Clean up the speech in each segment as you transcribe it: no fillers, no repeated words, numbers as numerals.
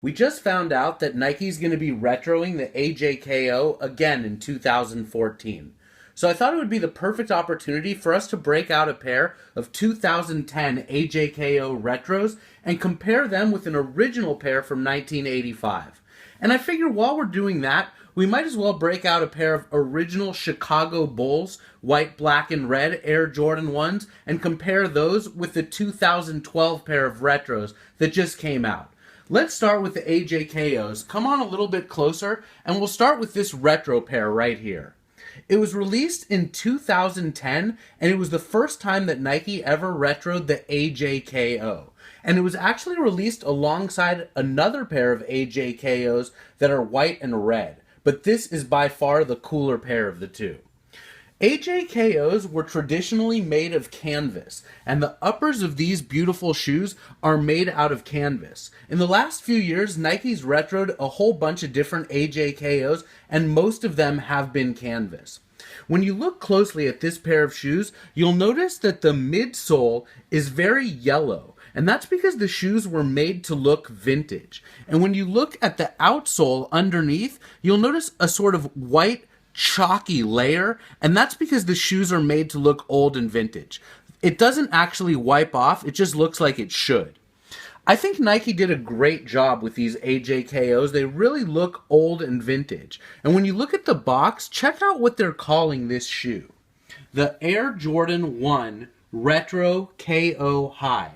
We just found out that Nike's going to be retroing the AJKO again in 2014. So I thought it would be the perfect opportunity for us to break out a pair of 2010 AJKO retros and compare them with an original pair from 1985. And I figure while we're doing that, we might as well break out a pair of original Chicago Bulls, white, black, and red Air Jordan 1s and compare those with the 2012 pair of retros that just came out. Let's start with the AJKOs. Come on a little bit closer, and we'll start with this retro pair right here. It was released in 2010, and it was the first time that Nike ever retroed the AJKO. And it was actually released alongside another pair of AJKOs that are white and red. But this is by far the cooler pair of the two. AJKOs were traditionally made of canvas, and the uppers of these beautiful shoes are made out of canvas. In the last few years, Nike's retroed a whole bunch of different AJKOs, and most of them have been canvas. When you look closely at this pair of shoes, you'll notice that the midsole is very yellow, and that's because the shoes were made to look vintage. And when you look at the outsole underneath, you'll notice a sort of white chalky layer, and that's because the shoes are made to look old and vintage. It doesn't actually wipe off, it just looks like it should. I think Nike did a great job with these AJKOs. They really look old and vintage. And when you look at the box, check out what they're calling this shoe. The Air Jordan 1 Retro KO High.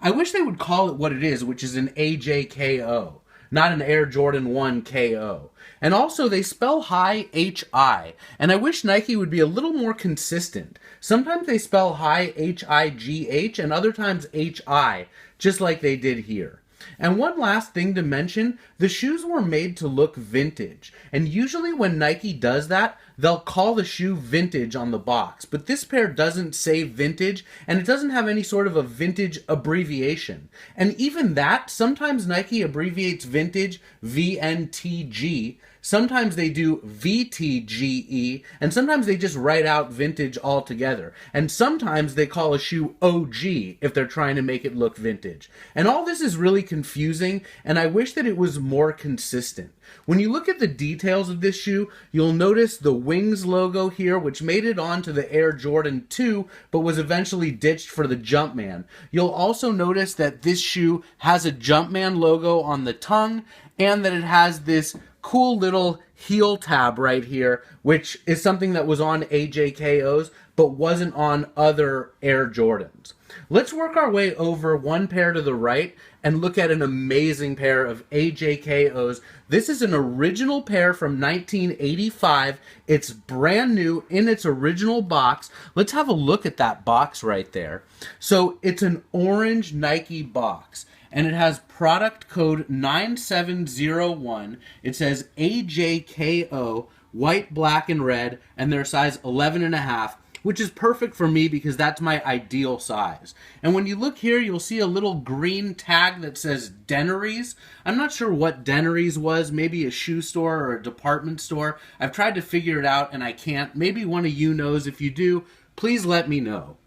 I wish they would call it what it is, which is an AJKO, not an Air Jordan 1 KO. And also, they spell high H-I, and I wish Nike would be a little more consistent. Sometimes they spell high H-I-G-H, and other times H-I, just like they did here. And one last thing to mention, the shoes were made to look vintage. And usually when Nike does that, they'll call the shoe vintage on the box. But this pair doesn't say vintage, and it doesn't have any sort of a vintage abbreviation. And even that, sometimes Nike abbreviates vintage VNTG, sometimes they do VTGE, and sometimes they just write out vintage altogether. And sometimes they call a shoe OG if they're trying to make it look vintage. And all this is really confusing, and I wish that it was more consistent. When you look at the details of this shoe, you'll notice the Wings logo here, which made it onto the Air Jordan 2, but was eventually ditched for the Jumpman. You'll also notice that this shoe has a Jumpman logo on the tongue, and that it has this cool little heel tab right here, which is something that was on AJKOs, but wasn't on other Air Jordans. Let's work our way over one pair to the right and look at an amazing pair of AJKOs. This is an original pair from 1985. It's brand new in its original box. Let's have a look at that box right there. So it's an orange Nike box, and it has product code 9701. It says AJKO, white, black, and red, and they're size 11.5, which is perfect for me because that's my ideal size. And when you look here, you'll see a little green tag that says Denneries. I'm not sure what Denneries was, maybe a shoe store or a department store. I've tried to figure it out and I can't. Maybe one of you knows. If you do, please let me know.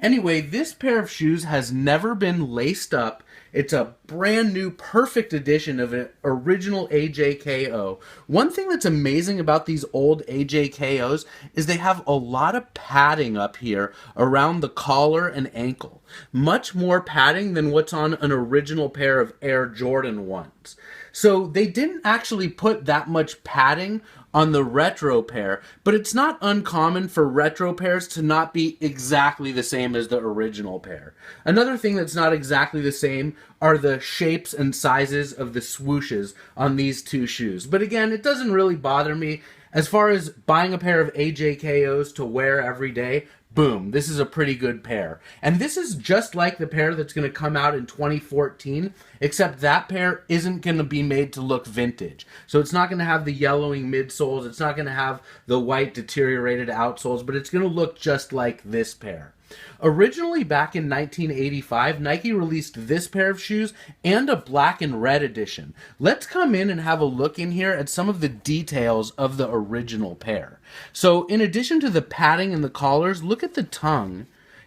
Anyway, this pair of shoes has never been laced up. It's a brand new, perfect edition of an original AJKO. One thing that's amazing about these old AJKOs is they have a lot of padding up here around the collar and ankle. Much more padding than what's on an original pair of Air Jordan 1s. So they didn't actually put that much padding on the retro pair, but it's not uncommon for retro pairs to not be exactly the same as the original pair. Another thing that's not exactly the same are the shapes and sizes of the swooshes on these two shoes. But again, it doesn't really bother me. As far as buying a pair of AJKOs to wear every day, boom, this is a pretty good pair. And this is just like the pair that's going to come out in 2014, except that pair isn't going to be made to look vintage. So it's not going to have the yellowing midsoles, it's not going to have the white deteriorated outsoles, but it's going to look just like this pair. Originally, back in 1985, Nike released this pair of shoes and a black and red edition. Let's come in and have a look in here at some of the details of the original pair. So in addition to the padding and the collars, look at the tongue.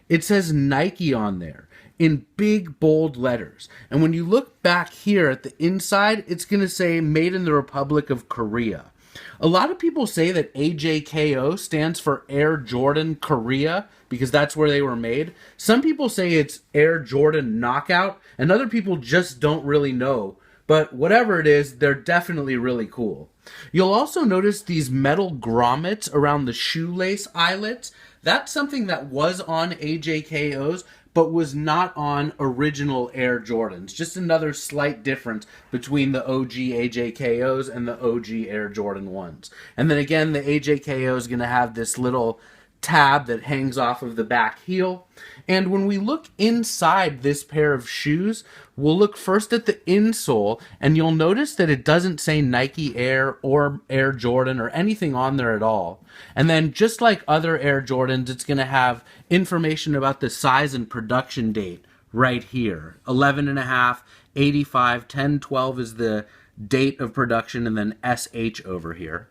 It says Nike on there. in big, bold letters. And when you look back here at the inside, it's going to say Made in the Republic of Korea. A lot of people say that AJKO stands for Air Jordan Korea because that's where they were made. Some people say it's Air Jordan Knockout, and other people just don't really know. But whatever it is, they're definitely really cool. You'll also notice these metal grommets around the shoelace eyelets. That's something that was on AJKOs, but was not on original Air Jordans. Just another slight difference between the OG AJKOs and the OG Air Jordan 1s. And then again, the AJKO is going to have this little tab that hangs off of the back heel. And when we look inside this pair of shoes, we'll look first at the insole, and you'll notice that it doesn't say Nike Air or Air Jordan or anything on there at all. And then just like other Air Jordans, it's going to have information about the size and production date right here. 11.5, 85, 10, 12 is the date of production, and then SH over here.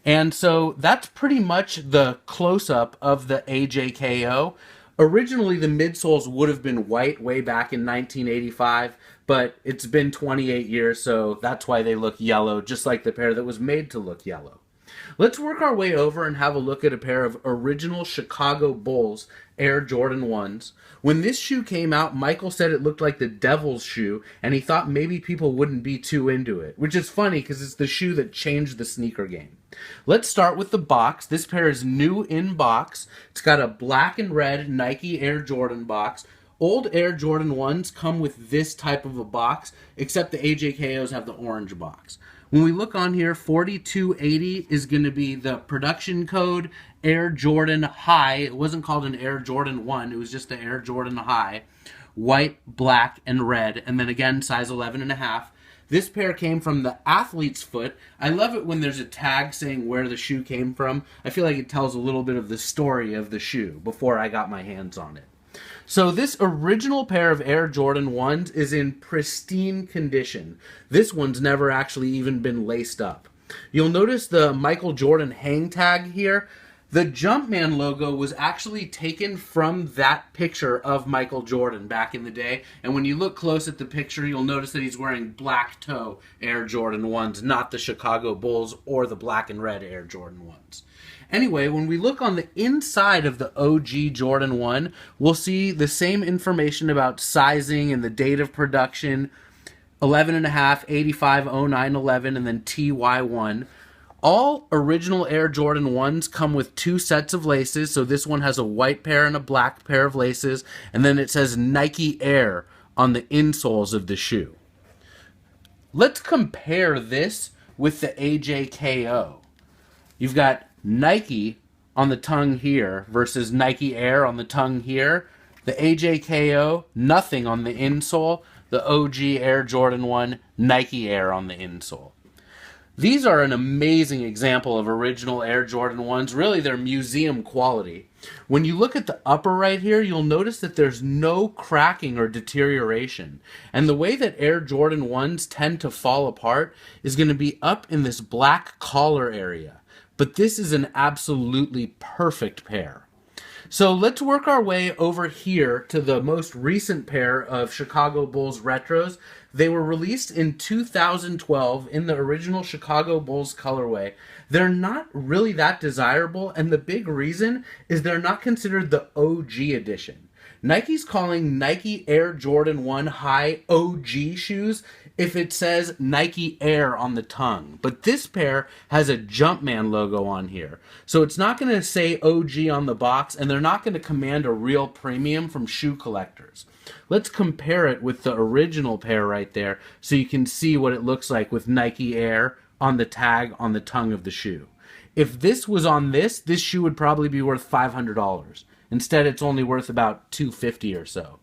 And so that's pretty much the close-up of the AJKO. Originally, the midsoles would have been white way back in 1985, but it's been 28 years, so that's why they look yellow, just like the pair that was made to look yellow. Let's work our way over and have a look at a pair of original Chicago Bulls Air Jordan 1s. When this shoe came out, Michael said it looked like the devil's shoe, and he thought maybe people wouldn't be too into it, which is funny because it's the shoe that changed the sneaker game. Let's start with the box. This pair is new in box. It's got a black and red Nike Air Jordan box. Old Air Jordan 1s come with this type of a box, except the AJKOs have the orange box. When we look on here, 4280 is going to be the production code, Air Jordan High. It wasn't called an Air Jordan 1, it was just the Air Jordan High. White, black, and red, and then again, size 11.5. This pair came from the athlete's foot. I love it when there's a tag saying where the shoe came from. I feel like it tells a little bit of the story of the shoe before I got my hands on it. So this original pair of Air Jordan 1s is in pristine condition. This one's never actually even been laced up. You'll notice the Michael Jordan hang tag here. The Jumpman logo was actually taken from that picture of Michael Jordan back in the day. And when you look close at the picture, you'll notice that he's wearing black toe Air Jordan 1s, not the Chicago Bulls or the black and red Air Jordan 1s. Anyway, when we look on the inside of the OG Jordan 1, we'll see the same information about sizing and the date of production, 11.5, 85, 09, 11, and then TY1. All original Air Jordan 1s come with two sets of laces, so this one has a white pair and a black pair of laces, and then it says Nike Air on the insoles of the shoe. Let's compare this with the AJKO. You've got Nike on the tongue here versus Nike Air on the tongue here. The AJKO, nothing on the insole. The OG Air Jordan 1, Nike Air on the insole. These are an amazing example of original Air Jordan 1s. Really, they're museum quality. When you look at the upper right here, you'll notice that there's no cracking or deterioration. And the way that Air Jordan 1s tend to fall apart is going to be up in this black collar area. But this is an absolutely perfect pair. So let's work our way over here to the most recent pair of Chicago Bulls retros. They were released in 2012 in the original Chicago Bulls colorway. They're not really that desirable, and the big reason is they're not considered the OG edition. Nike's calling Nike Air Jordan 1 High OG shoes if it says Nike Air on the tongue. But this pair has a Jumpman logo on here. So it's not going to say OG on the box, and they're not going to command a real premium from shoe collectors. Let's compare it with the original pair right there so you can see what it looks like with Nike Air on the tag on the tongue of the shoe. If this was on this shoe would probably be worth $500. Instead, it's only worth about $250 or so.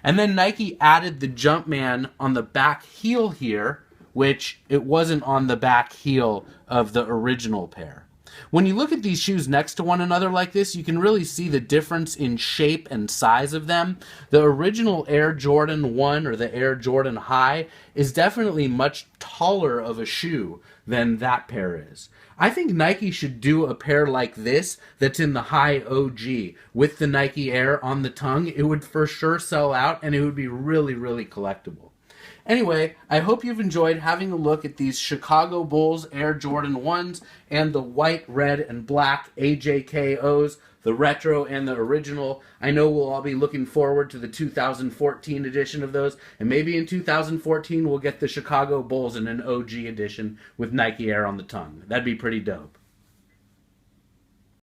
And then Nike added the Jumpman on the back heel here, which it wasn't on the back heel of the original pair. When you look at these shoes next to one another like this, you can really see the difference in shape and size of them. The original Air Jordan 1 or the Air Jordan High is definitely much taller of a shoe than that pair is. I think Nike should do a pair like this that's in the high OG with the Nike Air on the tongue. It would for sure sell out, and it would be really, really collectible. Anyway, I hope you've enjoyed having a look at these Chicago Bulls Air Jordan 1s and the white, red, and black AJKOs, the retro and the original. I know we'll all be looking forward to the 2014 edition of those, and maybe in 2014 we'll get the Chicago Bulls in an OG edition with Nike Air on the tongue. That'd be pretty dope.